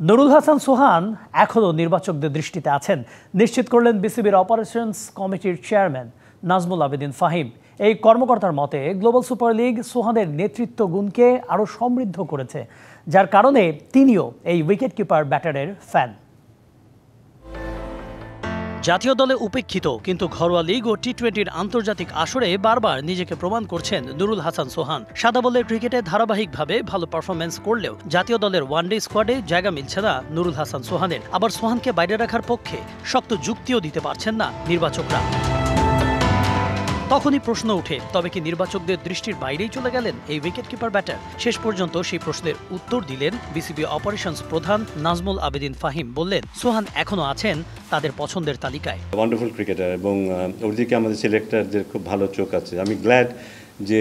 নুরুল হাসান সোহান এখনও নির্বাচকদের দৃষ্টিতে আছেন, নিশ্চিত করলেন বিসিবির অপারেশনস কমিটির চেয়ারম্যান নাজমুল আবেদিন ফাহিম। এই কর্মকর্তার মতে গ্লোবাল সুপার লিগ সোহানের নেতৃত্ব গুণকে আরও সমৃদ্ধ করেছে, যার কারণে তিনিও এই উইকেট কিপার ব্যাটারের ফ্যান। জাতীয় দলে উপেক্ষিত কিন্তু ঘরোয়া লিগ ও টি-20-র আন্তর্জাতিক আসরে বারবার নিজেকে প্রমাণ করছেন নুরুল হাসান সোহান। সাদা বলের ক্রিকেটে ধারাবাহিকভাবে ভালো পারফরম্যান্স করলেও জাতীয় দলের ওয়ানডে স্কোয়াডে জায়গা মিলছে না নুরুল হাসান সোহানের। আবার সোহানকে বাইরে রাখার পক্ষে শক্ত যুক্তিও দিতে পারছেন না নির্বাচকরা। তখনই প্রশ্ন ওঠে, তবে কি নির্বাচকদের দৃষ্টির বাইরেই চলে গেলেন এই উইকেট কিপার ব্যাটার? শেষ পর্যন্ত সেই প্রশ্নের উত্তর দিলেন বিসিবি অপারেশনস প্রধান নাজমুল আবেদিন ফাহিম। বললেন, সোহান এখনো আছেন তাদের পছন্দের তালিকায়। ওয়ান্ডারফুল ক্রিকেটার এবং ওদিকে আমাদের সিলেক্টরদের খুব ভালো চোখ আছে। আমি গ্ল্যাড যে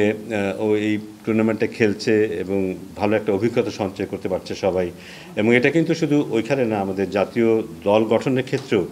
ও এই টুর্নামেন্টে খেলছে এবং ভালো একটা অভিজ্ঞতা সঞ্চয় করতে পারছে সবাই। এবং এটা কিন্তু শুধু ওইখানে না, আমাদের জাতীয় দল গঠনের ক্ষেত্রেও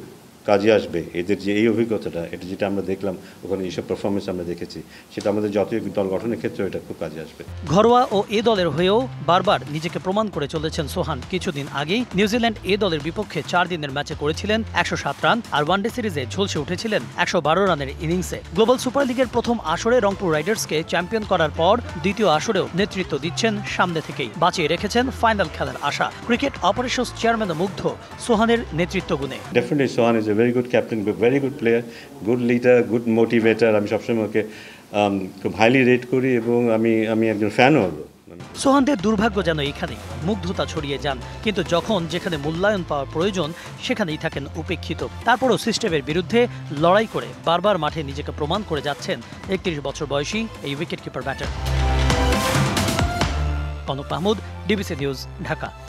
কাজে আসবে। এদের যে এই অভিজ্ঞতাটা, এটা যেটা আমরা দেখলাম ওখানে যেসব পারফরমেন্স আমরা দেখেছি, সেটা আমাদের জাতীয় দল গঠনের ক্ষেত্রেও এটা খুব কাজে আসবে। ঘরোয়া ও এ দলের হয়েও বারবার নিজেকে প্রমাণ করে চলেছেন সোহান। কিছুদিন আগেই নিউজিল্যান্ড এ দলের বিপক্ষে 4 দিনের ম্যাচে করেছিলেন 107 রান, আর ওয়ানডে সিরিজে ঝলসে উঠেছিলেন 112 রানের ইনিংসে। গ্লোবাল সুপার লিগের প্রথম আসরে রংপুর রাইডার্সকে চ্যাম্পিয়ন করার পর দ্বিতীয় আসরেও নেতৃত্ব দিচ্ছেন সামনে থেকেই। বাঁচিয়ে রেখেছেন ফাইনাল খেলার আশা। ক্রিকেট অপারেশনস চেয়ারম্যান মুগ্ধ সোহানের নেতৃত্ব গুণে। Definitely Sohan is a very good captain, very good player, good leader, good motivator. আমি সবসময় ওকে খুব হাইলি রেট করি এবং আমি একজন ফ্যানও হলো। সোহানদের দুর্ভাগ্য যেন এখানেই মুগ্ধতা ছড়িয়ে যান, কিন্তু যখন যেখানে মূল্যায়ন পাওয়ার প্রয়োজন সেখানেই থাকেন উপেক্ষিত। তারপরও সিস্টেমের বিরুদ্ধে লড়াই করে বারবার মাঠে নিজেকে প্রমাণ করে যাচ্ছেন 31 বছর বয়সী এই wicket keeper batter. Kanak Mahmud, DBC news, Dhaka.